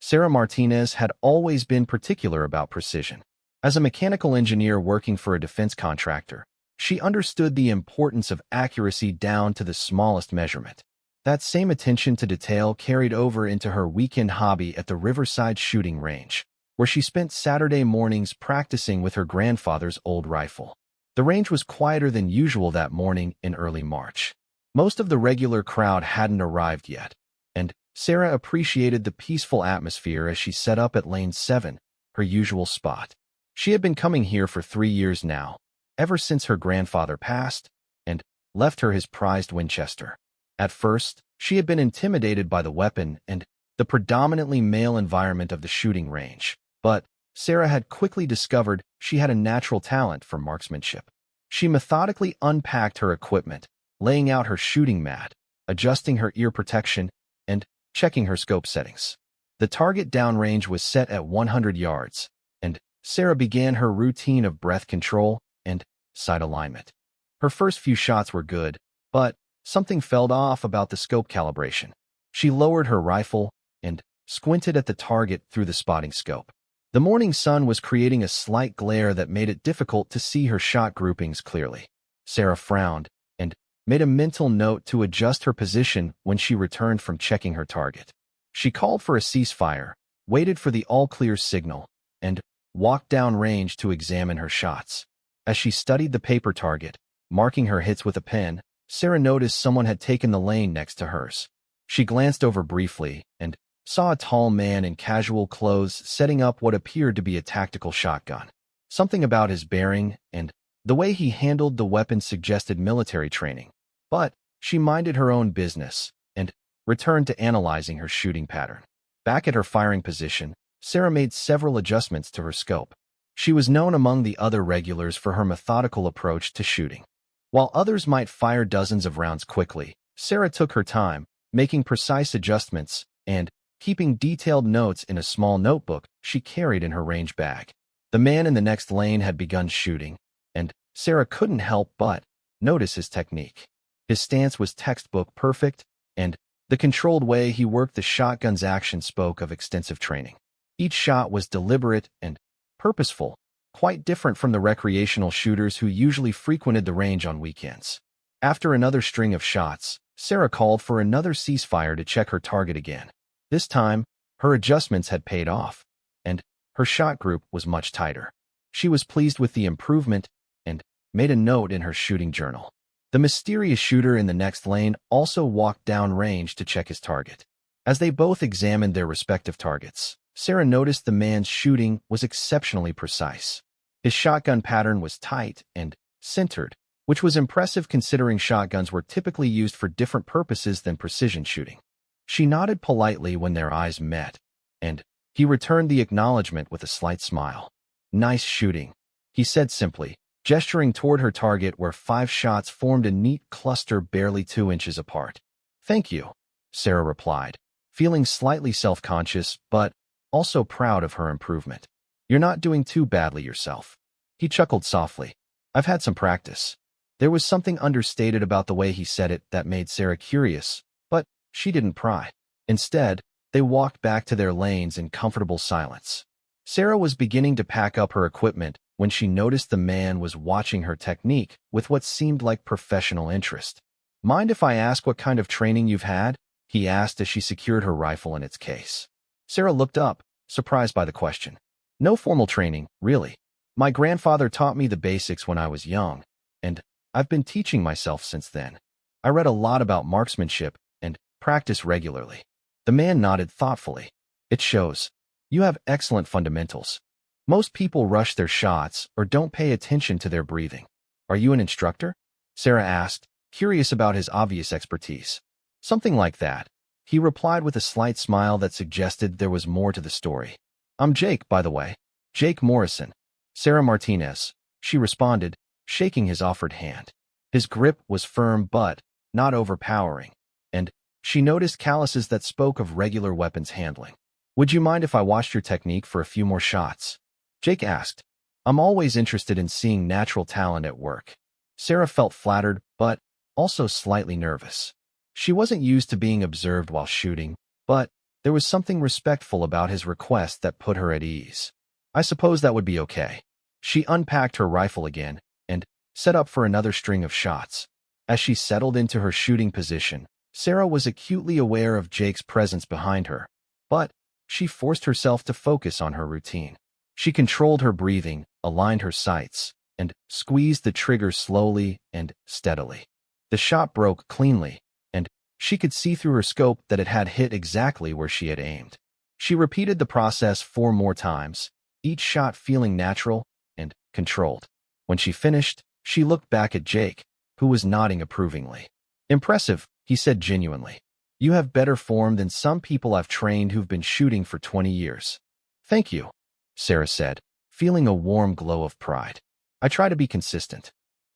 Sarah Martinez had always been particular about precision. As a mechanical engineer working for a defense contractor, she understood the importance of accuracy down to the smallest measurement. That same attention to detail carried over into her weekend hobby at the Riverside shooting range, where she spent Saturday mornings practicing with her grandfather's old rifle. The range was quieter than usual that morning in early March. Most of the regular crowd hadn't arrived yet, and Sarah appreciated the peaceful atmosphere as she set up at Lane 7, her usual spot. She had been coming here for 3 years now, ever since her grandfather passed and left her his prized Winchester. At first, she had been intimidated by the weapon and the predominantly male environment of the shooting range, but Sarah had quickly discovered she had a natural talent for marksmanship. She methodically unpacked her equipment, laying out her shooting mat, adjusting her ear protection, and checking her scope settings. The target downrange was set at 100 yards, and Sarah began her routine of breath control and sight alignment. Her first few shots were good, but something felt off about the scope calibration. She lowered her rifle and squinted at the target through the spotting scope. The morning sun was creating a slight glare that made it difficult to see her shot groupings clearly. Sarah frowned and made a mental note to adjust her position when she returned from checking her target. She called for a ceasefire, waited for the all-clear signal, and walked downrange to examine her shots. As she studied the paper target, marking her hits with a pen, Sarah noticed someone had taken the lane next to hers. She glanced over briefly and saw a tall man in casual clothes setting up what appeared to be a tactical shotgun. Something about his bearing and the way he handled the weapon suggested military training, but she minded her own business and returned to analyzing her shooting pattern. Back at her firing position, Sarah made several adjustments to her scope. She was known among the other regulars for her methodical approach to shooting. While others might fire dozens of rounds quickly, Sarah took her time, making precise adjustments and keeping detailed notes in a small notebook she carried in her range bag. The man in the next lane had begun shooting, and Sarah couldn't help but notice his technique. His stance was textbook perfect, and the controlled way he worked the shotgun's action spoke of extensive training. Each shot was deliberate and purposeful, quite different from the recreational shooters who usually frequented the range on weekends. After another string of shots, Sarah called for another ceasefire to check her target again. This time, her adjustments had paid off, and her shot group was much tighter. She was pleased with the improvement and made a note in her shooting journal. The mysterious shooter in the next lane also walked downrange to check his target. As they both examined their respective targets, Sarah noticed the man's shooting was exceptionally precise. His shotgun pattern was tight and centered, which was impressive considering shotguns were typically used for different purposes than precision shooting. She nodded politely when their eyes met, and he returned the acknowledgement with a slight smile. "Nice shooting," he said simply, gesturing toward her target where 5 shots formed a neat cluster barely 2 inches apart. "Thank you," Sarah replied, feeling slightly self-conscious but also proud of her improvement. "You're not doing too badly yourself." He chuckled softly. "I've had some practice." There was something understated about the way he said it that made Sarah curious, but she didn't pry. Instead, they walked back to their lanes in comfortable silence. Sarah was beginning to pack up her equipment when she noticed the man was watching her technique with what seemed like professional interest. "Mind if I ask what kind of training you've had?" he asked as she secured her rifle in its case. Sarah looked up, surprised by the question. "No formal training, really. My grandfather taught me the basics when I was young, and I've been teaching myself since then. I read a lot about marksmanship and practice regularly." The man nodded thoughtfully. "It shows. You have excellent fundamentals. Most people rush their shots or don't pay attention to their breathing. Are you an instructor?" Sarah asked, curious about his obvious expertise. "Something like that," he replied with a slight smile that suggested there was more to the story. "I'm Jake, by the way. Jake Morrison." "Sarah Martinez," she responded, shaking his offered hand. His grip was firm but not overpowering, and she noticed calluses that spoke of regular weapons handling. "Would you mind if I watched your technique for a few more shots?" Jake asked. "I'm always interested in seeing natural talent at work." Sarah felt flattered but also slightly nervous. She wasn't used to being observed while shooting, but There was something respectful about his request that put her at ease. I suppose that would be okay. She unpacked her rifle again and set up for another string of shots. As she settled into her shooting position, Sarah was acutely aware of Jake's presence behind her, but she forced herself to focus on her routine. She controlled her breathing, aligned her sights, and squeezed the trigger slowly and steadily. The shot broke cleanly, and she could see through her scope that it had hit exactly where she had aimed. She repeated the process 4 more times, each shot feeling natural and controlled. When she finished, she looked back at Jake, who was nodding approvingly. "Impressive," he said genuinely. "You have better form than some people I've trained who've been shooting for 20 years. "Thank you," Sarah said, feeling a warm glow of pride. "I try to be consistent."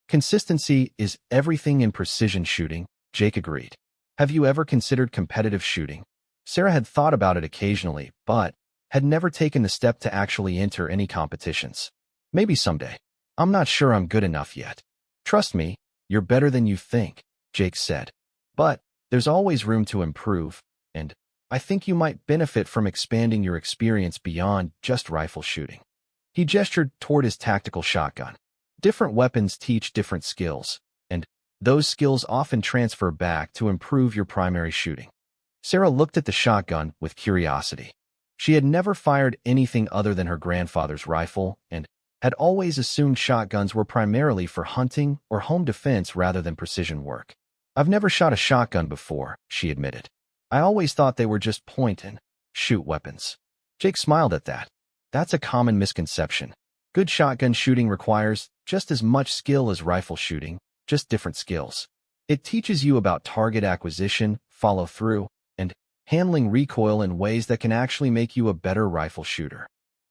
"Consistency is everything in precision shooting," Jake agreed. "Have you ever considered competitive shooting?" Sarah had thought about it occasionally, but had never taken the step to actually enter any competitions. "Maybe someday. I'm not sure I'm good enough yet." "Trust me, you're better than you think," Jake said. "But there's always room to improve, and I think you might benefit from expanding your experience beyond just rifle shooting." He gestured toward his tactical shotgun. "Different weapons teach different skills, and those skills often transfer back to improve your primary shooting." Sarah looked at the shotgun with curiosity. She had never fired anything other than her grandfather's rifle and had always assumed shotguns were primarily for hunting or home defense rather than precision work. "I've never shot a shotgun before," she admitted. "I always thought they were just point-and-shoot weapons." Jake smiled at that. "That's a common misconception. Good shotgun shooting requires just as much skill as rifle shooting, just different skills. It teaches you about target acquisition, follow-through, and handling recoil in ways that can actually make you a better rifle shooter."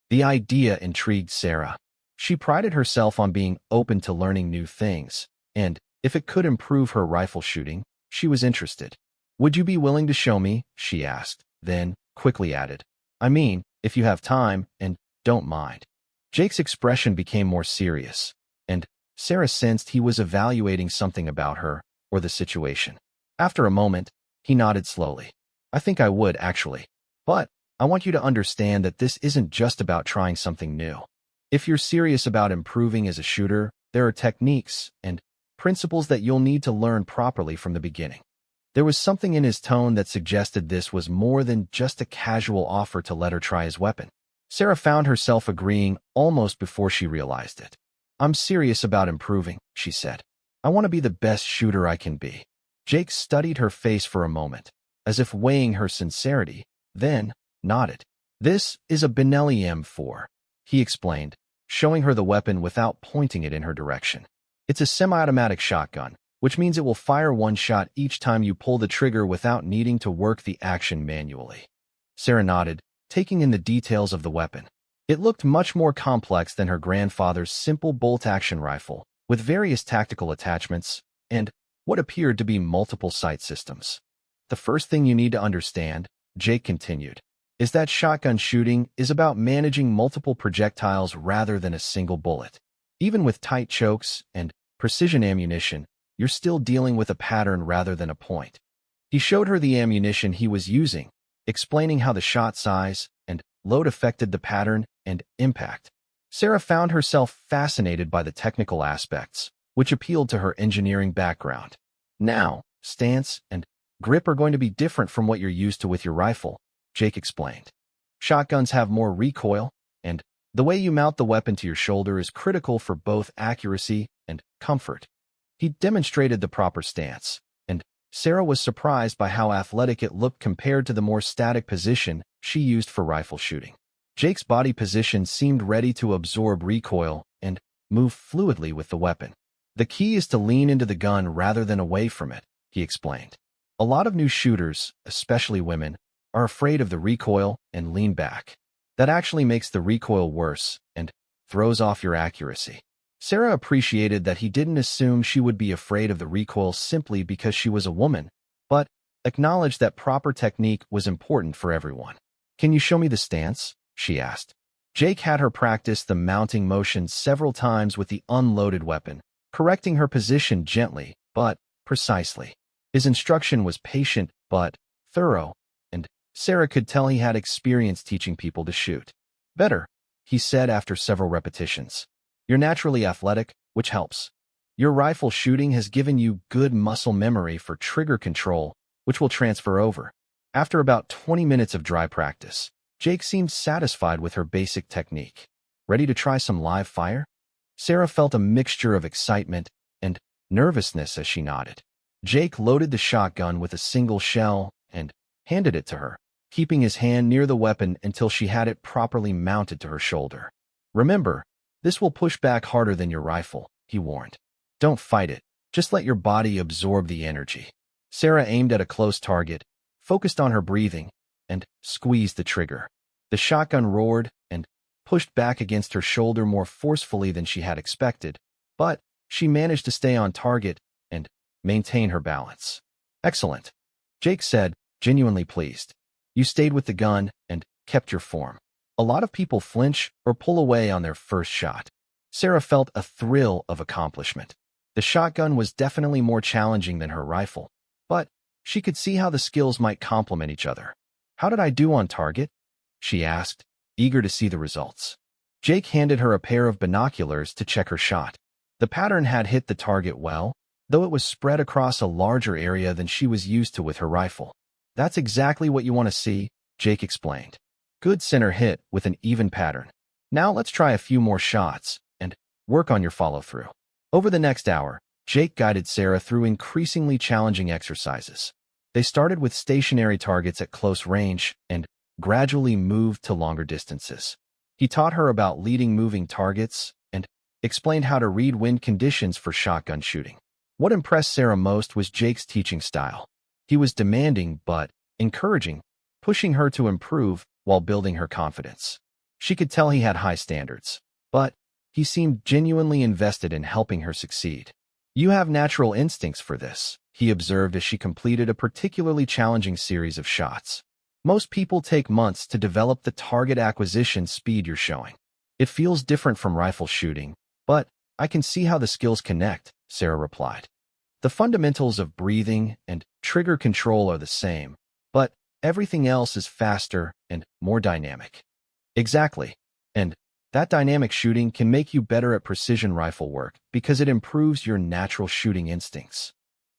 The idea intrigued Sarah. She prided herself on being open to learning new things, and if it could improve her rifle shooting, she was interested. "Would you be willing to show me?" she asked, then quickly added, "I mean, if you have time and don't mind." Jake's expression became more serious, and Sarah sensed he was evaluating something about her or the situation. After a moment, he nodded slowly. "I think I would, actually. But I want you to understand that this isn't just about trying something new. If you're serious about improving as a shooter, there are techniques and principles that you'll need to learn properly from the beginning." There was something in his tone that suggested this was more than just a casual offer to let her try his weapon. Sarah found herself agreeing almost before she realized it. "I'm serious about improving," she said. "I want to be the best shooter I can be." Jake studied her face for a moment, as if weighing her sincerity, then nodded. "This is a Benelli M4, he explained, showing her the weapon without pointing it in her direction. "It's a semi-automatic shotgun, which means it will fire one shot each time you pull the trigger without needing to work the action manually." Sarah nodded, taking in the details of the weapon. It looked much more complex than her grandfather's simple bolt-action rifle, with various tactical attachments and what appeared to be multiple sight systems. "The first thing you need to understand," Jake continued, "is that shotgun shooting is about managing multiple projectiles rather than a single bullet. Even with tight chokes and precision ammunition, you're still dealing with a pattern rather than a point." He showed her the ammunition he was using, explaining how the shot size and load affected the pattern and impact. Sarah found herself fascinated by the technical aspects, which appealed to her engineering background. "Now, stance and grip are going to be different from what you're used to with your rifle," Jake explained. "Shotguns have more recoil, and the way you mount the weapon to your shoulder is critical for both accuracy and comfort." He demonstrated the proper stance, and Sarah was surprised by how athletic it looked compared to the more static position she used for rifle shooting. Jake's body position seemed ready to absorb recoil and move fluidly with the weapon. "The key is to lean into the gun rather than away from it," he explained. "A lot of new shooters, especially women, are afraid of the recoil and lean back. That actually makes the recoil worse and throws off your accuracy." Sarah appreciated that he didn't assume she would be afraid of the recoil simply because she was a woman, but acknowledged that proper technique was important for everyone. "Can you show me the stance?" she asked. Jake had her practice the mounting motion several times with the unloaded weapon, correcting her position gently but precisely. His instruction was patient but thorough, and Sarah could tell he had experience teaching people to shoot. Better, he said after several repetitions. You're naturally athletic, which helps. Your rifle shooting has given you good muscle memory for trigger control, which will transfer over. After about 20 minutes of dry practice, Jake seemed satisfied with her basic technique. Ready to try some live fire? Sarah felt a mixture of excitement and nervousness as she nodded. Jake loaded the shotgun with a single shell and handed it to her, keeping his hand near the weapon until she had it properly mounted to her shoulder. Remember, this will push back harder than your rifle, he warned. Don't fight it, just let your body absorb the energy. Sarah aimed at a close target, focused on her breathing, and squeezed the trigger. The shotgun roared and pushed back against her shoulder more forcefully than she had expected, but she managed to stay on target and maintain her balance. Excellent, Jake said, genuinely pleased. You stayed with the gun and kept your form. A lot of people flinch or pull away on their first shot. Sarah felt a thrill of accomplishment. The shotgun was definitely more challenging than her rifle, but she could see how the skills might complement each other. How did I do on target? She asked, eager to see the results. Jake handed her a pair of binoculars to check her shot. The pattern had hit the target well, though it was spread across a larger area than she was used to with her rifle. That's exactly what you want to see, Jake explained. Good center hit with an even pattern. Now let's try a few more shots and work on your follow-through. Over the next hour, Jake guided Sarah through increasingly challenging exercises. They started with stationary targets at close range and gradually moved to longer distances. He taught her about leading moving targets and explained how to read wind conditions for shotgun shooting. What impressed Sarah most was Jake's teaching style. He was demanding but encouraging, pushing her to improve while building her confidence. She could tell he had high standards, but he seemed genuinely invested in helping her succeed. You have natural instincts for this, he observed as she completed a particularly challenging series of shots. Most people take months to develop the target acquisition speed you're showing. It feels different from rifle shooting, but I can see how the skills connect, Sarah replied. The fundamentals of breathing and trigger control are the same, but everything else is faster and more dynamic. Exactly. And that dynamic shooting can make you better at precision rifle work because it improves your natural shooting instincts.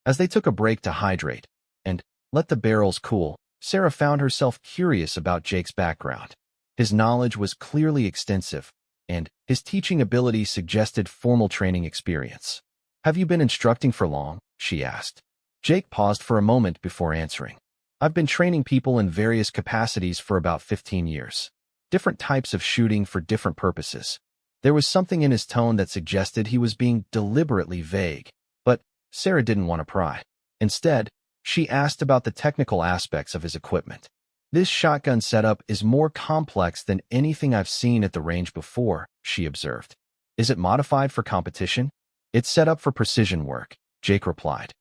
As they took a break to hydrate and let the barrels cool, Sarah found herself curious about Jake's background. His knowledge was clearly extensive, and his teaching ability suggested formal training experience. Have you been instructing for long? She asked. Jake paused for a moment before answering. I've been training people in various capacities for about 15 years. Different types of shooting for different purposes. There was something in his tone that suggested he was being deliberately vague, but Sarah didn't want to pry. Instead, she asked about the technical aspects of his equipment. This shotgun setup is more complex than anything I've seen at the range before, she observed. Is it modified for competition? It's set up for precision work, Jake replied.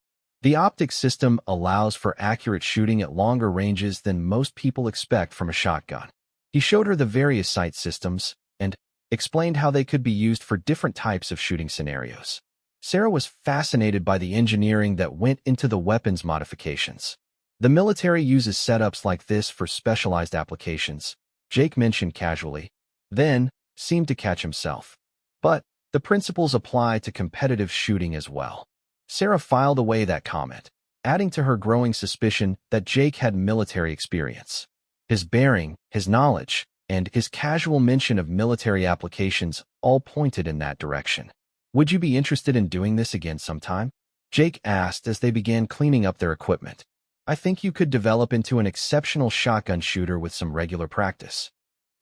The optic system allows for accurate shooting at longer ranges than most people expect from a shotgun. He showed her the various sight systems and explained how they could be used for different types of shooting scenarios. Sarah was fascinated by the engineering that went into the weapons modifications. The military uses setups like this for specialized applications, Jake mentioned casually, then seemed to catch himself. But the principles apply to competitive shooting as well. Sarah filed away that comment, adding to her growing suspicion that Jake had military experience. His bearing, his knowledge, and his casual mention of military applications all pointed in that direction. Would you be interested in doing this again sometime? Jake asked as they began cleaning up their equipment. I think you could develop into an exceptional shotgun shooter with some regular practice.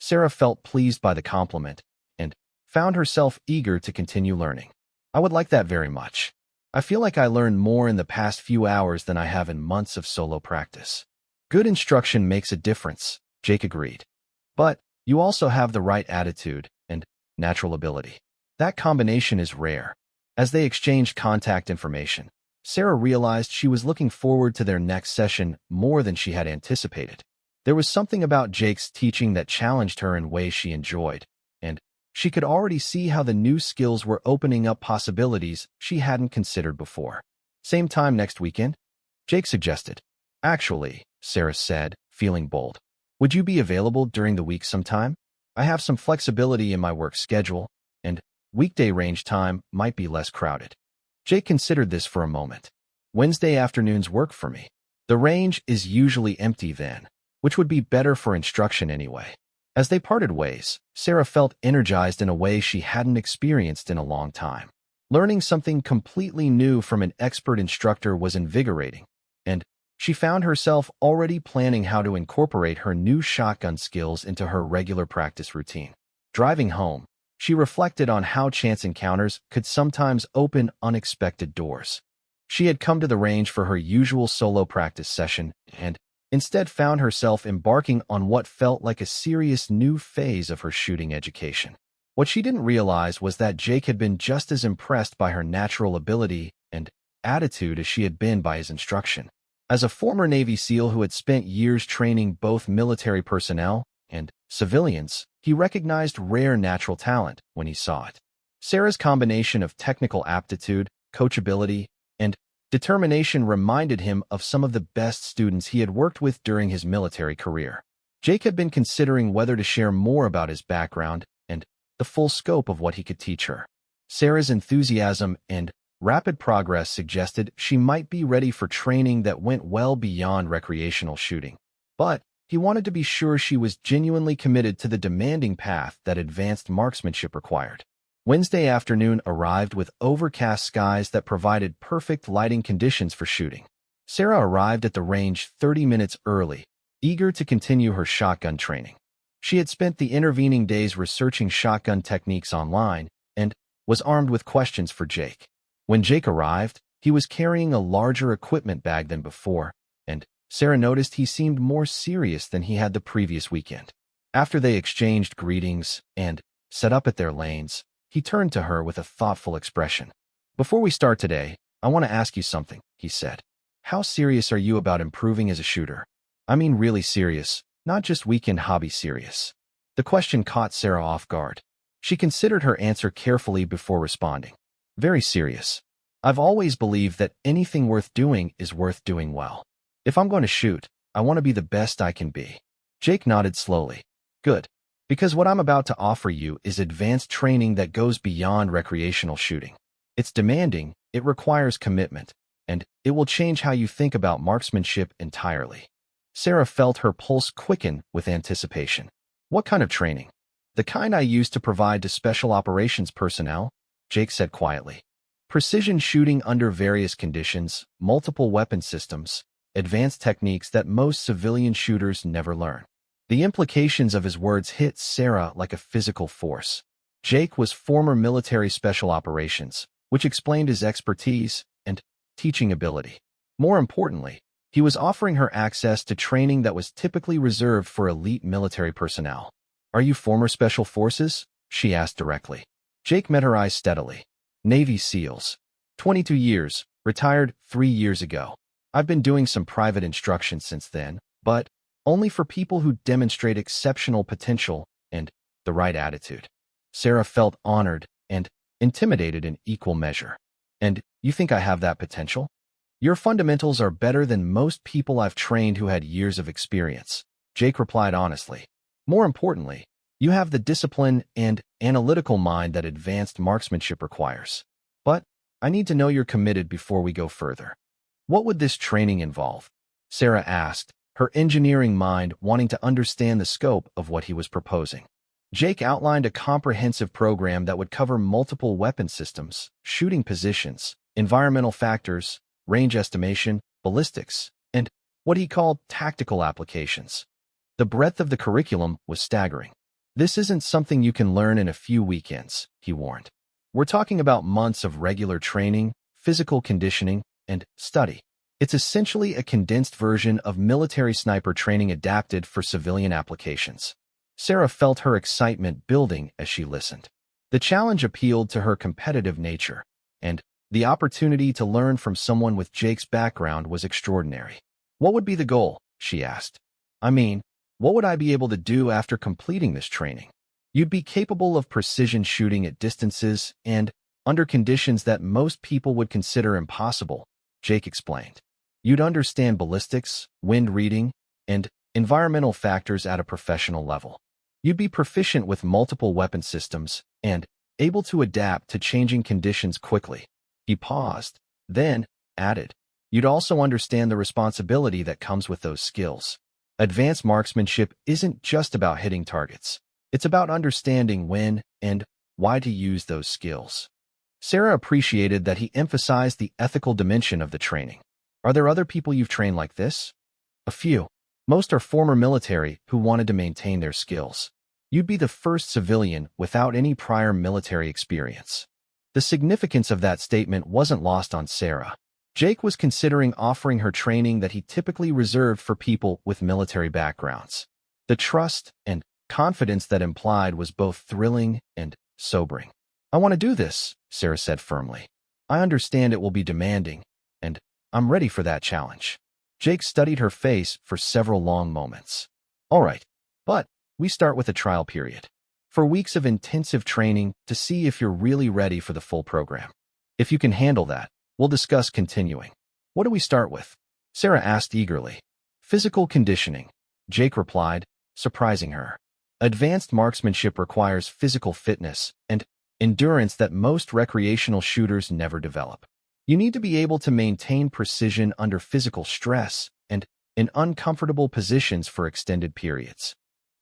Sarah felt pleased by the compliment and found herself eager to continue learning. I would like that very much. I feel like I learned more in the past few hours than I have in months of solo practice. Good instruction makes a difference, Jake agreed. But you also have the right attitude and natural ability. That combination is rare. As they exchanged contact information, Sarah realized she was looking forward to their next session more than she had anticipated. There was something about Jake's teaching that challenged her in ways she enjoyed, and she could already see how the new skills were opening up possibilities she hadn't considered before. Same time next weekend? Jake suggested. Actually, Sarah said, feeling bold. Would you be available during the week sometime? I have some flexibility in my work schedule, and weekday range time might be less crowded. Jake considered this for a moment. Wednesday afternoons work for me. The range is usually empty then, which would be better for instruction anyway. As they parted ways, Sarah felt energized in a way she hadn't experienced in a long time. Learning something completely new from an expert instructor was invigorating, and she found herself already planning how to incorporate her new shotgun skills into her regular practice routine. Driving home, she reflected on how chance encounters could sometimes open unexpected doors. She had come to the range for her usual solo practice session and instead found herself embarking on what felt like a serious new phase of her shooting education. What she didn't realize was that Jake had been just as impressed by her natural ability and attitude as she had been by his instruction. As a former Navy SEAL who had spent years training both military personnel and civilians, he recognized rare natural talent when he saw it. Sarah's combination of technical aptitude, coachability, and determination reminded him of some of the best students he had worked with during his military career. Jake had been considering whether to share more about his background and the full scope of what he could teach her. Sarah's enthusiasm and rapid progress suggested she might be ready for training that went well beyond recreational shooting. But he wanted to be sure she was genuinely committed to the demanding path that advanced marksmanship required. Wednesday afternoon arrived with overcast skies that provided perfect lighting conditions for shooting. Sarah arrived at the range 30 minutes early, eager to continue her shotgun training. She had spent the intervening days researching shotgun techniques online and was armed with questions for Jake. When Jake arrived, he was carrying a larger equipment bag than before, and Sarah noticed he seemed more serious than he had the previous weekend. After they exchanged greetings and set up at their lanes, he turned to her with a thoughtful expression. "Before we start today, I want to ask you something," he said. "How serious are you about improving as a shooter? I mean really serious, not just weekend hobby serious." The question caught Sarah off guard. She considered her answer carefully before responding. "Very serious. I've always believed that anything worth doing is worth doing well. If I'm going to shoot, I want to be the best I can be." Jake nodded slowly. "Good. Because what I'm about to offer you is advanced training that goes beyond recreational shooting. It's demanding, it requires commitment, and it will change how you think about marksmanship entirely." Sarah felt her pulse quicken with anticipation. "What kind of training?" "The kind I used to provide to special operations personnel," Jake said quietly. "Precision shooting under various conditions, multiple weapon systems, advanced techniques that most civilian shooters never learn." The implications of his words hit Sarah like a physical force. Jake was former military special operations, which explained his expertise and teaching ability. More importantly, he was offering her access to training that was typically reserved for elite military personnel. "Are you former special forces?" she asked directly. Jake met her eyes steadily. "Navy SEALs. 22 years, retired 3 years ago. I've been doing some private instruction since then, but only for people who demonstrate exceptional potential and the right attitude." Sarah felt honored and intimidated in equal measure. "And you think I have that potential?" "Your fundamentals are better than most people I've trained who had years of experience," Jake replied honestly. "More importantly, you have the discipline and analytical mind that advanced marksmanship requires. But I need to know you're committed before we go further." "What would this training involve?" Sarah asked, her engineering mind wanting to understand the scope of what he was proposing. Jake outlined a comprehensive program that would cover multiple weapon systems, shooting positions, environmental factors, range estimation, ballistics, and what he called tactical applications. The breadth of the curriculum was staggering. "This isn't something you can learn in a few weekends," he warned. "We're talking about months of regular training, physical conditioning, and study. It's essentially a condensed version of military sniper training adapted for civilian applications." Sarah felt her excitement building as she listened. The challenge appealed to her competitive nature, and the opportunity to learn from someone with Jake's background was extraordinary. "What would be the goal?" she asked. "I mean, what would I be able to do after completing this training?" "You'd be capable of precision shooting at distances and under conditions that most people would consider impossible," Jake explained. "You'd understand ballistics, wind reading, and environmental factors at a professional level. You'd be proficient with multiple weapon systems and able to adapt to changing conditions quickly. He paused, then added, you'd also understand the responsibility that comes with those skills. Advanced marksmanship isn't just about hitting targets. It's about understanding when and why to use those skills. Sarah appreciated that he emphasized the ethical dimension of the training. Are there other people you've trained like this? A few. Most are former military who wanted to maintain their skills. You'd be the first civilian without any prior military experience. The significance of that statement wasn't lost on Sarah. Jake was considering offering her training that he typically reserved for people with military backgrounds. The trust and confidence that implied was both thrilling and sobering. I want to do this, Sarah said firmly. I understand it will be demanding, and I'm ready for that challenge. Jake studied her face for several long moments. All right, but we start with a trial period. For weeks of intensive training to see if you're really ready for the full program. If you can handle that, we'll discuss continuing. What do we start with? Sarah asked eagerly. Physical conditioning, Jake replied, surprising her. Advanced marksmanship requires physical fitness and endurance that most recreational shooters never develop. You need to be able to maintain precision under physical stress and in uncomfortable positions for extended periods.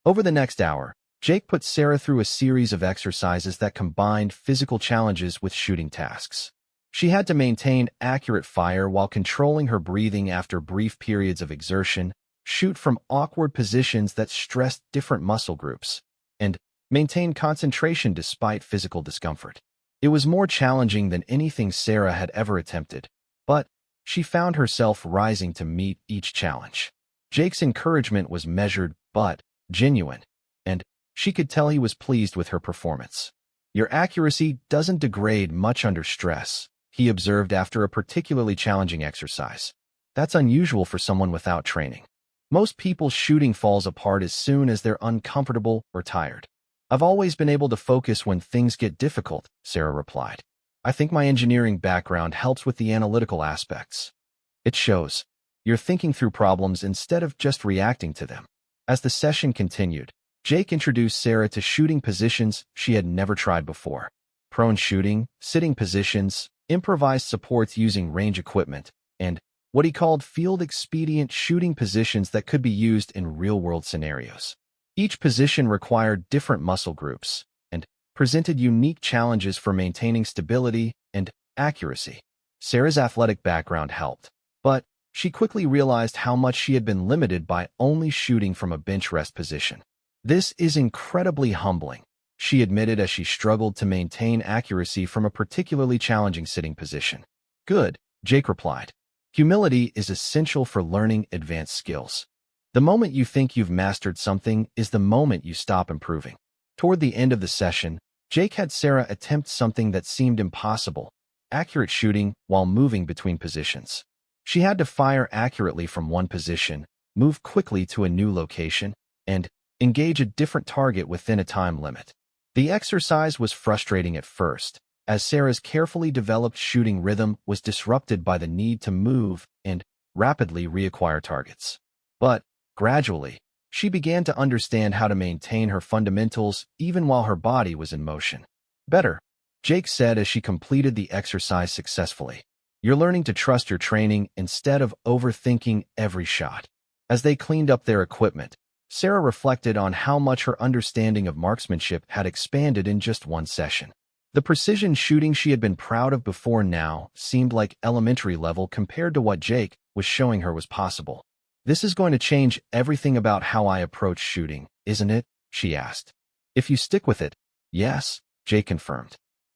Over the next hour, Jake put Sarah through a series of exercises that combined physical challenges with shooting tasks. She had to maintain accurate fire while controlling her breathing after brief periods of exertion, shoot from awkward positions that stressed different muscle groups, and maintain concentration despite physical discomfort. It was more challenging than anything Sarah had ever attempted, but she found herself rising to meet each challenge. Jake's encouragement was measured but genuine, and she could tell he was pleased with her performance. Your accuracy doesn't degrade much under stress, he observed after a particularly challenging exercise. That's unusual for someone without training. Most people's shooting falls apart as soon as they're uncomfortable or tired. I've always been able to focus when things get difficult, Sarah replied. I think my engineering background helps with the analytical aspects. It shows. You're thinking through problems instead of just reacting to them. As the session continued, Jake introduced Sarah to shooting positions she had never tried before. Prone shooting, sitting positions, improvised supports using range equipment, and what he called field-expedient shooting positions that could be used in real-world scenarios. Each position required different muscle groups and presented unique challenges for maintaining stability and accuracy. Sarah's athletic background helped, but she quickly realized how much she had been limited by only shooting from a bench rest position. This is incredibly humbling, she admitted as she struggled to maintain accuracy from a particularly challenging sitting position. Good, Jake replied. Humility is essential for learning advanced skills. The moment you think you've mastered something is the moment you stop improving. Toward the end of the session, Jake had Sarah attempt something that seemed impossible, accurate shooting while moving between positions. She had to fire accurately from one position, move quickly to a new location, and engage a different target within a time limit. The exercise was frustrating at first, as Sarah's carefully developed shooting rhythm was disrupted by the need to move and rapidly reacquire targets. But gradually, she began to understand how to maintain her fundamentals even while her body was in motion. Better, Jake said as she completed the exercise successfully. You're learning to trust your training instead of overthinking every shot. As they cleaned up their equipment, Sarah reflected on how much her understanding of marksmanship had expanded in just one session. The precision shooting she had been proud of before now seemed like elementary level compared to what Jake was showing her was possible. This is going to change everything about how I approach shooting, isn't it? She asked. If you stick with it, yes, Jake confirmed.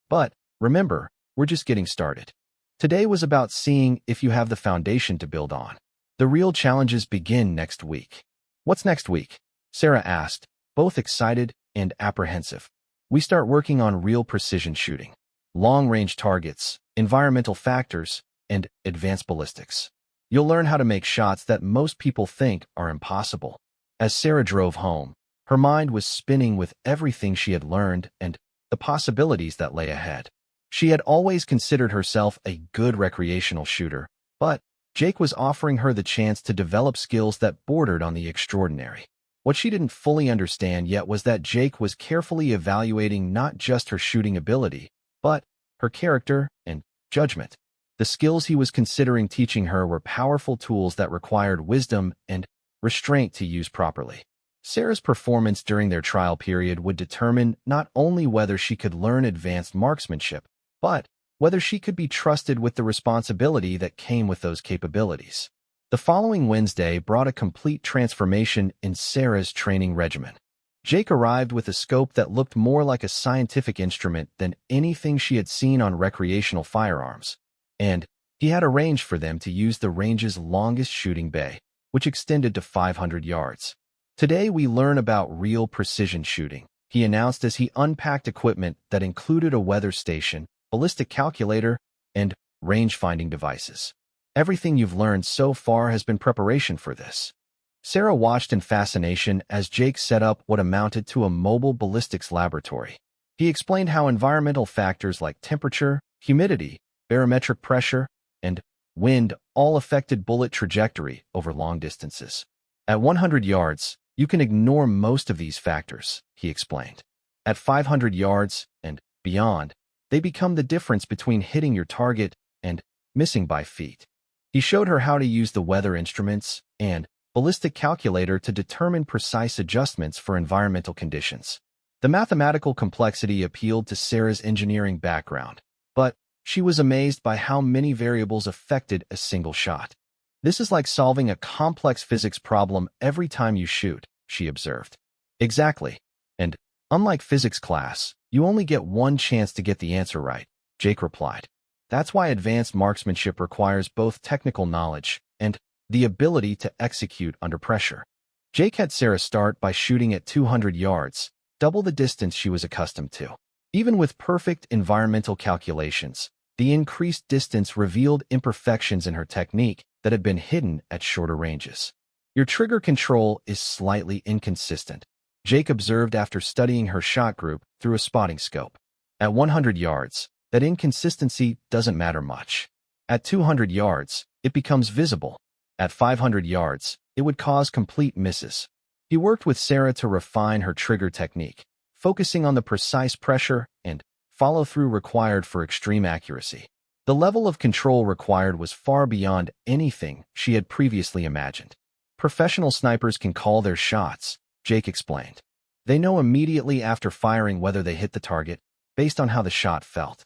But remember, we're just getting started. Today was about seeing if you have the foundation to build on. The real challenges begin next week. What's next week? Sarah asked, both excited and apprehensive. We start working on real precision shooting, long-range targets, environmental factors, and advanced ballistics. You'll learn how to make shots that most people think are impossible. As Sarah drove home, her mind was spinning with everything she had learned and the possibilities that lay ahead. She had always considered herself a good recreational shooter, but Jake was offering her the chance to develop skills that bordered on the extraordinary. What she didn't fully understand yet was that Jake was carefully evaluating not just her shooting ability, but her character and judgment. The skills he was considering teaching her were powerful tools that required wisdom and restraint to use properly. Sarah's performance during their trial period would determine not only whether she could learn advanced marksmanship, but whether she could be trusted with the responsibility that came with those capabilities. The following Wednesday brought a complete transformation in Sarah's training regimen. Jake arrived with a scope that looked more like a scientific instrument than anything she had seen on recreational firearms, and he had arranged for them to use the range's longest shooting bay, which extended to 500 yards. Today we learn about real precision shooting, he announced as he unpacked equipment that included a weather station, ballistic calculator, and range-finding devices. Everything you've learned so far has been preparation for this. Sarah watched in fascination as Jake set up what amounted to a mobile ballistics laboratory. He explained how environmental factors like temperature, humidity, barometric pressure, and wind all affected bullet trajectory over long distances. At 100 yards, you can ignore most of these factors, he explained. At 500 yards and beyond, they become the difference between hitting your target and missing by feet. He showed her how to use the weather instruments and ballistic calculator to determine precise adjustments for environmental conditions. The mathematical complexity appealed to Sarah's engineering background, but she was amazed by how many variables affected a single shot. This is like solving a complex physics problem every time you shoot, she observed. Exactly. And unlike physics class, you only get one chance to get the answer right, Jake replied. That's why advanced marksmanship requires both technical knowledge and the ability to execute under pressure. Jake had Sarah start by shooting at 200 yards, double the distance she was accustomed to. Even with perfect environmental calculations, the increased distance revealed imperfections in her technique that had been hidden at shorter ranges. Your trigger control is slightly inconsistent, Jake observed after studying her shot group through a spotting scope. At 100 yards, that inconsistency doesn't matter much. At 200 yards, it becomes visible. At 500 yards, it would cause complete misses. He worked with Sarah to refine her trigger technique, focusing on the precise pressure and follow-through required for extreme accuracy. The level of control required was far beyond anything she had previously imagined. Professional snipers can call their shots, Jake explained. They know immediately after firing whether they hit the target, based on how the shot felt.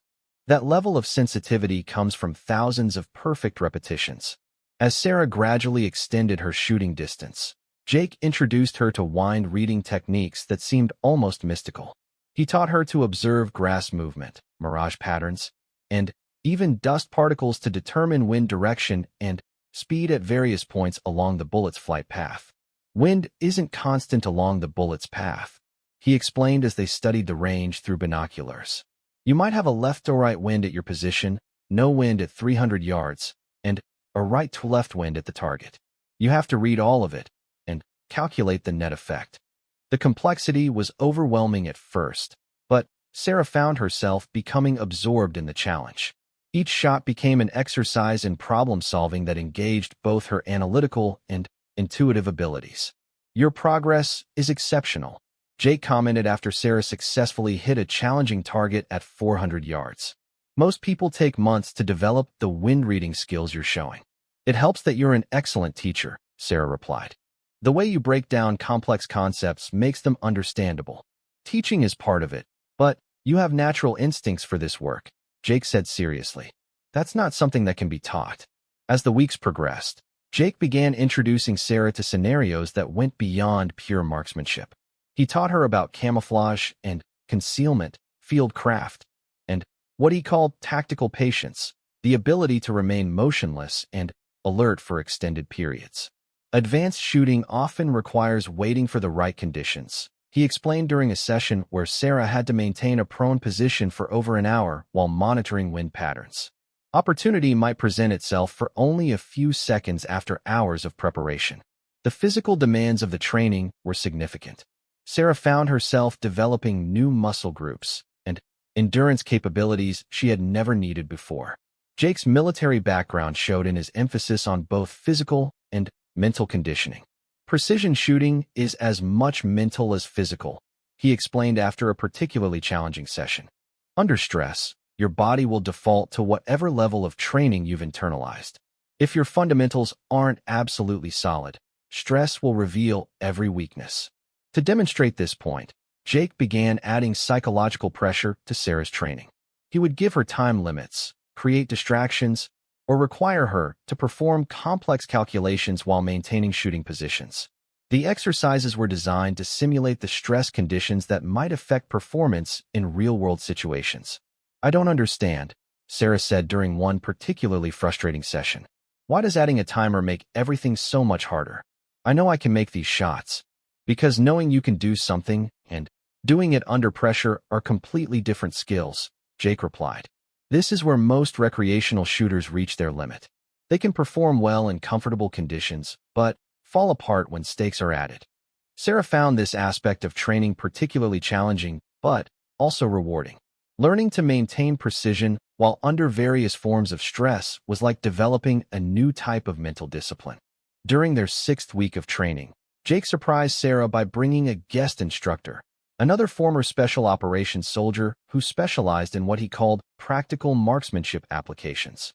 That level of sensitivity comes from thousands of perfect repetitions. As Sarah gradually extended her shooting distance, Jake introduced her to wind-reading techniques that seemed almost mystical. He taught her to observe grass movement, mirage patterns, and even dust particles to determine wind direction and speed at various points along the bullet's flight path. Wind isn't constant along the bullet's path, he explained as they studied the range through binoculars. You might have a left to right wind at your position, no wind at 300 yards, and a right to left wind at the target. You have to read all of it and calculate the net effect. The complexity was overwhelming at first, but Sarah found herself becoming absorbed in the challenge. Each shot became an exercise in problem-solving that engaged both her analytical and intuitive abilities. Your progress is exceptional, Jake commented after Sarah successfully hit a challenging target at 400 yards. Most people take months to develop the wind-reading skills you're showing. It helps that you're an excellent teacher, Sarah replied. The way you break down complex concepts makes them understandable. Teaching is part of it, but you have natural instincts for this work, Jake said seriously. That's not something that can be taught. As the weeks progressed, Jake began introducing Sarah to scenarios that went beyond pure marksmanship. He taught her about camouflage and concealment, field craft, and what he called tactical patience, the ability to remain motionless and alert for extended periods. Advanced shooting often requires waiting for the right conditions, he explained during a session where Sarah had to maintain a prone position for over an hour while monitoring wind patterns. Opportunity might present itself for only a few seconds after hours of preparation. The physical demands of the training were significant. Sarah found herself developing new muscle groups and endurance capabilities she had never needed before. Jake's military background showed in his emphasis on both physical and mental conditioning. Precision shooting is as much mental as physical, he explained after a particularly challenging session. Under stress, your body will default to whatever level of training you've internalized. If your fundamentals aren't absolutely solid, stress will reveal every weakness. To demonstrate this point, Jake began adding psychological pressure to Sarah's training. He would give her time limits, create distractions, or require her to perform complex calculations while maintaining shooting positions. The exercises were designed to simulate the stress conditions that might affect performance in real-world situations. "I don't understand," Sarah said during one particularly frustrating session. "Why does adding a timer make everything so much harder? I know I can make these shots." "Because knowing you can do something and doing it under pressure are completely different skills," Jake replied. "This is where most recreational shooters reach their limit. They can perform well in comfortable conditions, but fall apart when stakes are added." Sarah found this aspect of training particularly challenging, but also rewarding. Learning to maintain precision while under various forms of stress was like developing a new type of mental discipline. During their 6th week of training, Jake surprised Sarah by bringing a guest instructor, another former special operations soldier who specialized in what he called practical marksmanship applications.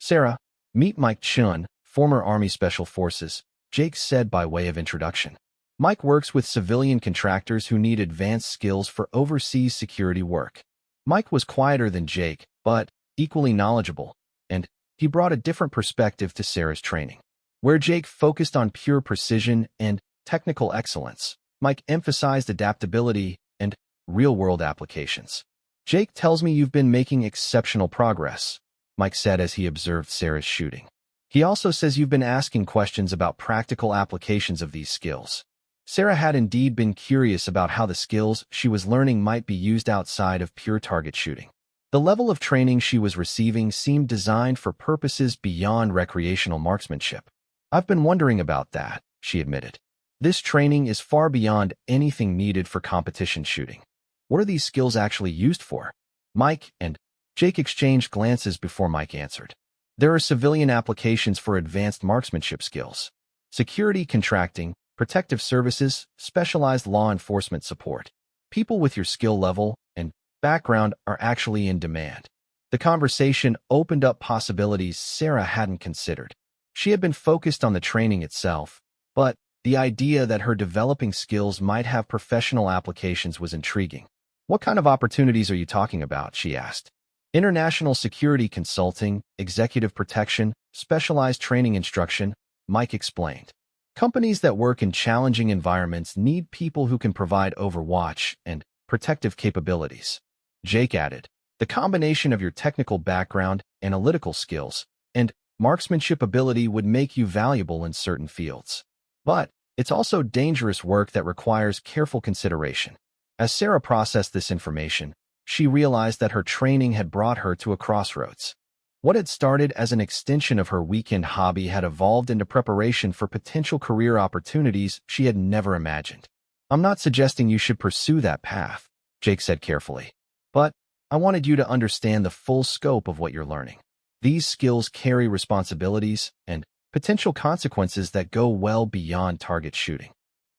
"Sarah, meet Mike Chun, former Army Special Forces," Jake said by way of introduction. Mike works with civilian contractors who need advanced skills for overseas security work. Mike was quieter than Jake, but equally knowledgeable, and he brought a different perspective to Sarah's training. Where Jake focused on pure precision and technical excellence, Mike emphasized adaptability and real-world applications. "Jake tells me you've been making exceptional progress," Mike said as he observed Sarah's shooting. "He also says you've been asking questions about practical applications of these skills." Sarah had indeed been curious about how the skills she was learning might be used outside of pure target shooting. The level of training she was receiving seemed designed for purposes beyond recreational marksmanship. "I've been wondering about that," she admitted. "This training is far beyond anything needed for competition shooting. What are these skills actually used for?" Mike and Jake exchanged glances before Mike answered. "There are civilian applications for advanced marksmanship skills. Security contracting, protective services, specialized law enforcement support. People with your skill level and background are actually in demand." The conversation opened up possibilities Sarah hadn't considered. She had been focused on the training itself, but the idea that her developing skills might have professional applications was intriguing. "What kind of opportunities are you talking about?" she asked. "International security consulting, executive protection, specialized training instruction," Mike explained. "Companies that work in challenging environments need people who can provide overwatch and protective capabilities." Jake added, "The combination of your technical background, analytical skills, and marksmanship ability would make you valuable in certain fields. But it's also dangerous work that requires careful consideration." As Sarah processed this information, she realized that her training had brought her to a crossroads. What had started as an extension of her weekend hobby had evolved into preparation for potential career opportunities she had never imagined. "I'm not suggesting you should pursue that path," Jake said carefully. "But I wanted you to understand the full scope of what you're learning. These skills carry responsibilities and potential consequences that go well beyond target shooting."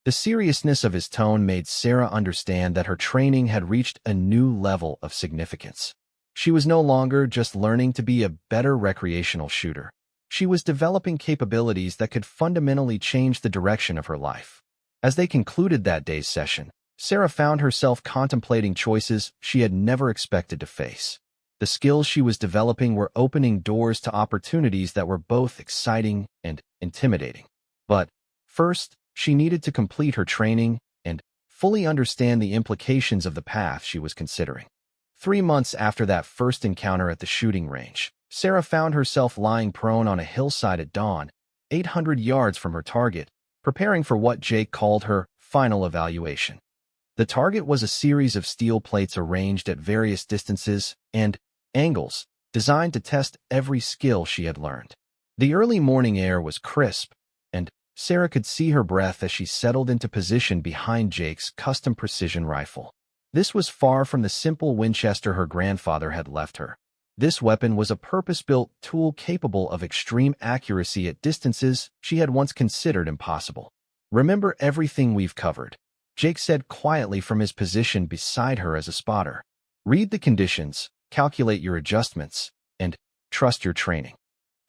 The seriousness of his tone made Sarah understand that her training had reached a new level of significance. She was no longer just learning to be a better recreational shooter. She was developing capabilities that could fundamentally change the direction of her life. As they concluded that day's session, Sarah found herself contemplating choices she had never expected to face. The skills she was developing were opening doors to opportunities that were both exciting and intimidating. But first, she needed to complete her training and fully understand the implications of the path she was considering. 3 months after that first encounter at the shooting range, Sarah found herself lying prone on a hillside at dawn, 800 yards from her target, preparing for what Jake called her final evaluation. The target was a series of steel plates arranged at various distances and angles, designed to test every skill she had learned. The early morning air was crisp, and Sarah could see her breath as she settled into position behind Jake's custom precision rifle. This was far from the simple Winchester her grandfather had left her. This weapon was a purpose-built tool capable of extreme accuracy at distances she had once considered impossible. "Remember everything we've covered," Jake said quietly from his position beside her as a spotter. "Read the conditions, calculate your adjustments, and trust your training."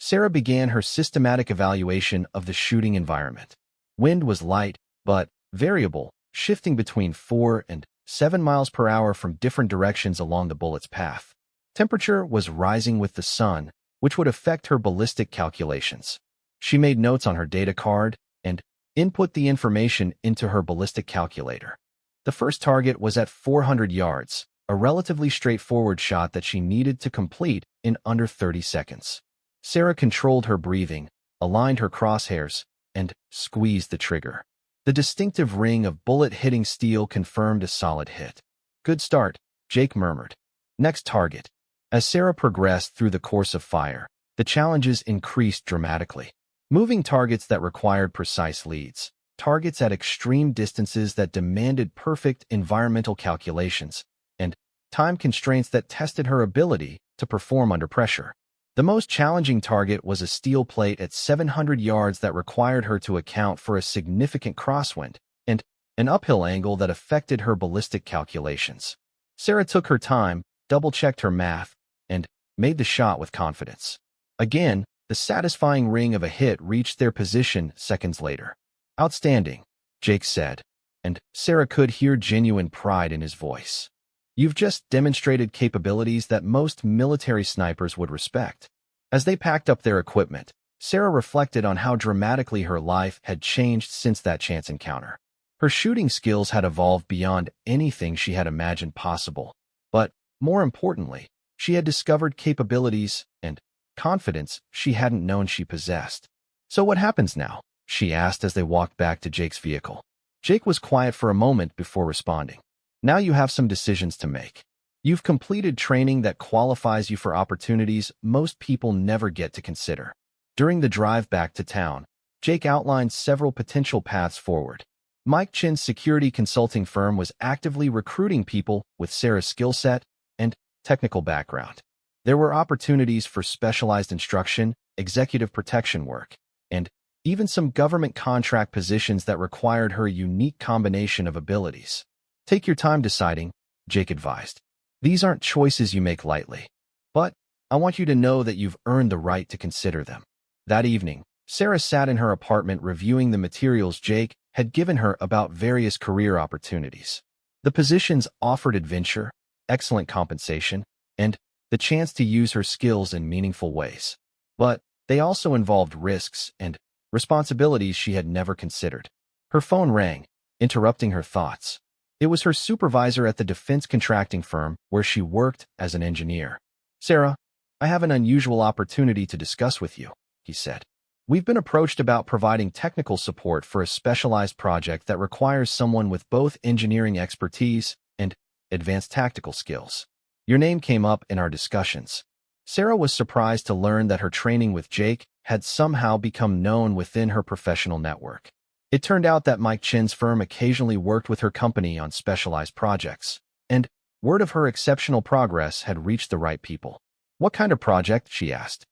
Sarah began her systematic evaluation of the shooting environment. Wind was light, but variable, shifting between 4 and 7 miles per hour from different directions along the bullet's path. Temperature was rising with the sun, which would affect her ballistic calculations. She made notes on her data card and input the information into her ballistic calculator. The first target was at 400 yards, a relatively straightforward shot that she needed to complete in under 30 seconds. Sarah controlled her breathing, aligned her crosshairs, and squeezed the trigger. The distinctive ring of bullet hitting steel confirmed a solid hit. "Good start," Jake murmured. "Next target." As Sarah progressed through the course of fire, the challenges increased dramatically. Moving targets that required precise leads, targets at extreme distances that demanded perfect environmental calculations, and time constraints that tested her ability to perform under pressure. The most challenging target was a steel plate at 700 yards that required her to account for a significant crosswind and an uphill angle that affected her ballistic calculations. Sarah took her time, double-checked her math, and made the shot with confidence. Again, the satisfying ring of a hit reached their position seconds later. "Outstanding," Jake said, and Sarah could hear genuine pride in his voice. "You've just demonstrated capabilities that most military snipers would respect." As they packed up their equipment, Sarah reflected on how dramatically her life had changed since that chance encounter. Her shooting skills had evolved beyond anything she had imagined possible, but more importantly, she had discovered capabilities and confidence she hadn't known she possessed. "So what happens now?" she asked as they walked back to Jake's vehicle. Jake was quiet for a moment before responding. "Now you have some decisions to make. You've completed training that qualifies you for opportunities most people never get to consider." During the drive back to town, Jake outlined several potential paths forward. Mike Chin's security consulting firm was actively recruiting people with Sarah's skill set and technical background. There were opportunities for specialized instruction, executive protection work, and even some government contract positions that required her unique combination of abilities. "Take your time deciding," Jake advised. "These aren't choices you make lightly, but I want you to know that you've earned the right to consider them." That evening, Sarah sat in her apartment reviewing the materials Jake had given her about various career opportunities. The positions offered adventure, excellent compensation, and the chance to use her skills in meaningful ways. But they also involved risks and responsibilities she had never considered. Her phone rang, interrupting her thoughts. It was her supervisor at the defense contracting firm where she worked as an engineer. "Sarah, I have an unusual opportunity to discuss with you," he said. "We've been approached about providing technical support for a specialized project that requires someone with both engineering expertise and advanced tactical skills. Your name came up in our discussions." Sarah was surprised to learn that her training with Jake had somehow become known within her professional network. It turned out that Mike Chin's firm occasionally worked with her company on specialized projects, and word of her exceptional progress had reached the right people. "What kind of project?" she asked.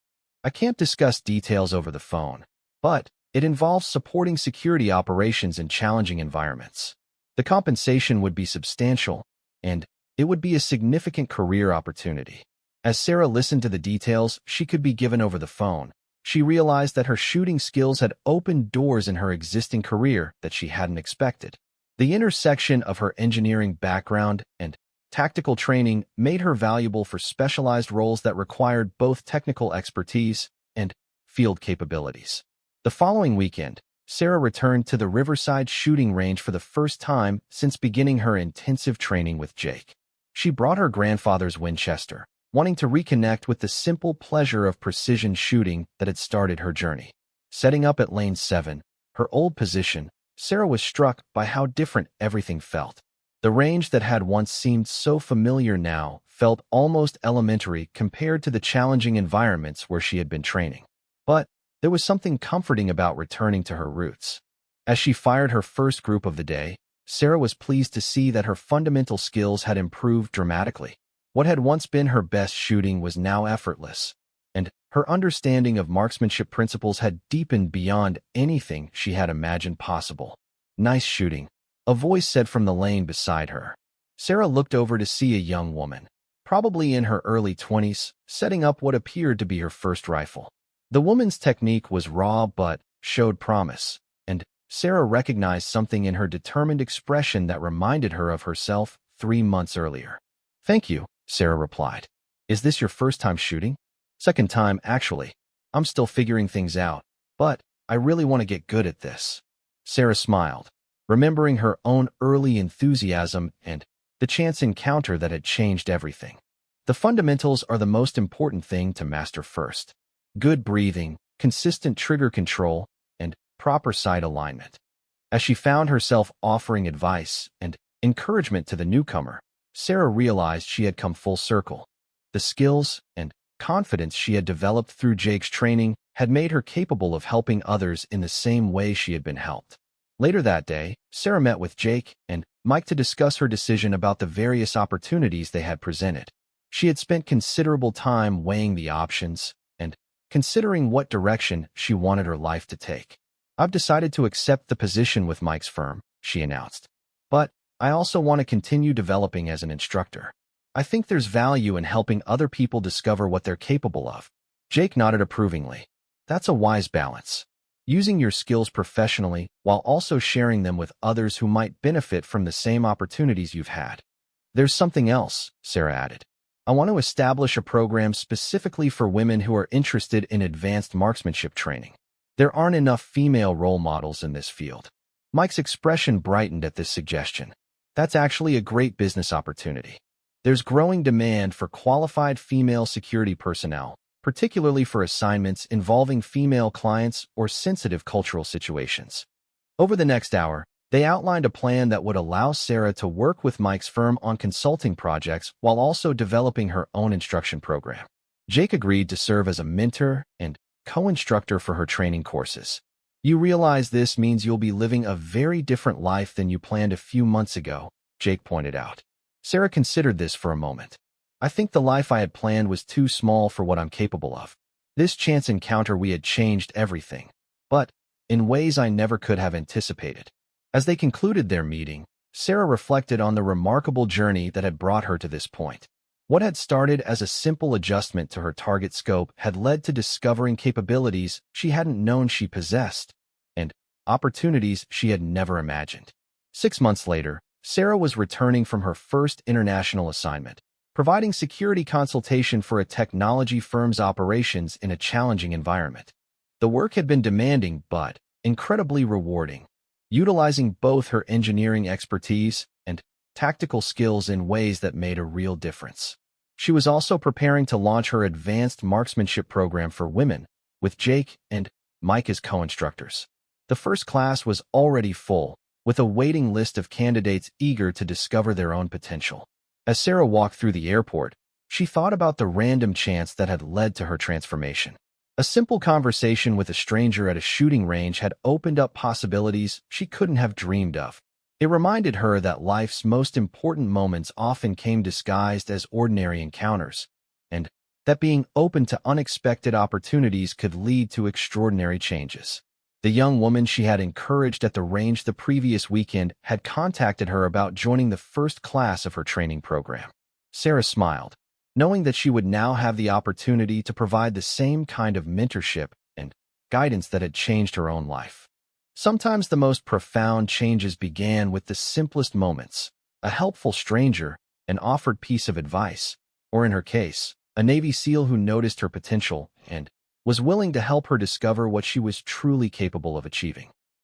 "I can't discuss details over the phone, but it involves supporting security operations in challenging environments. The compensation would be substantial, and it would be a significant career opportunity." As Sarah listened to the details she could be given over the phone, she realized that her shooting skills had opened doors in her existing career that she hadn't expected. The intersection of her engineering background and tactical training made her valuable for specialized roles that required both technical expertise and field capabilities. The following weekend, Sarah returned to the Riverside shooting range for the first time since beginning her intensive training with Jake. She brought her grandfather's Winchester, wanting to reconnect with the simple pleasure of precision shooting that had started her journey. Setting up at Lane 7, her old position, Sarah was struck by how different everything felt. The range that had once seemed so familiar now felt almost elementary compared to the challenging environments where she had been training. But there was something comforting about returning to her roots. As she fired her first group of the day, Sarah was pleased to see that her fundamental skills had improved dramatically. What had once been her best shooting was now effortless, and her understanding of marksmanship principles had deepened beyond anything she had imagined possible. "Nice shooting," a voice said from the lane beside her. Sarah looked over to see a young woman, probably in her early 20s, setting up what appeared to be her first rifle. The woman's technique was raw but showed promise, and Sarah recognized something in her determined expression that reminded her of herself 3 months earlier. "Thank you," Sarah replied. "Is this your first time shooting?" "Second time, actually. I'm still figuring things out, but I really want to get good at this." Sarah smiled, remembering her own early enthusiasm and the chance encounter that had changed everything. The fundamentals are the most important thing to master first. Good breathing, consistent trigger control, and proper sight alignment. As she found herself offering advice and encouragement to the newcomer, Sarah realized she had come full circle. The skills and confidence she had developed through Jake's training had made her capable of helping others in the same way she had been helped. Later that day, Sarah met with Jake and Mike to discuss her decision about the various opportunities they had presented. She had spent considerable time weighing the options and considering what direction she wanted her life to take. "I've decided to accept the position with Mike's firm," she announced. "But I also want to continue developing as an instructor. I think there's value in helping other people discover what they're capable of." Jake nodded approvingly. "That's a wise balance. Using your skills professionally while also sharing them with others who might benefit from the same opportunities you've had." "There's something else," Sarah added. "I want to establish a program specifically for women who are interested in advanced marksmanship training. There aren't enough female role models in this field." Mike's expression brightened at this suggestion. "That's actually a great business opportunity. There's growing demand for qualified female security personnel, particularly for assignments involving female clients or sensitive cultural situations." Over the next hour, they outlined a plan that would allow Sarah to work with Mike's firm on consulting projects while also developing her own instruction program. Jake agreed to serve as a mentor and co-instructor for her training courses. "You realize this means you'll be living a very different life than you planned a few months ago," Jake pointed out. Sarah considered this for a moment. "I think the life I had planned was too small for what I'm capable of. This chance encounter we had changed everything, but in ways I never could have anticipated." As they concluded their meeting, Sarah reflected on the remarkable journey that had brought her to this point. What had started as a simple adjustment to her target scope had led to discovering capabilities she hadn't known she possessed, and opportunities she had never imagined. 6 months later, Sarah was returning from her first international assignment, providing security consultation for a technology firm's operations in a challenging environment. The work had been demanding but incredibly rewarding, utilizing both her engineering expertise and tactical skills in ways that made a real difference. She was also preparing to launch her advanced marksmanship program for women, with Jake and Mike as co-instructors. The first class was already full, with a waiting list of candidates eager to discover their own potential. As Sarah walked through the airport, she thought about the random chance that had led to her transformation. A simple conversation with a stranger at a shooting range had opened up possibilities she couldn't have dreamed of. It reminded her that life's most important moments often came disguised as ordinary encounters, and that being open to unexpected opportunities could lead to extraordinary changes. The young woman she had encouraged at the range the previous weekend had contacted her about joining the first class of her training program. Sarah smiled, knowing that she would now have the opportunity to provide the same kind of mentorship and guidance that had changed her own life. Sometimes the most profound changes began with the simplest moments: a helpful stranger, an offered piece of advice, or in her case, a Navy SEAL who noticed her potential and was willing to help her discover what she was truly capable of achieving.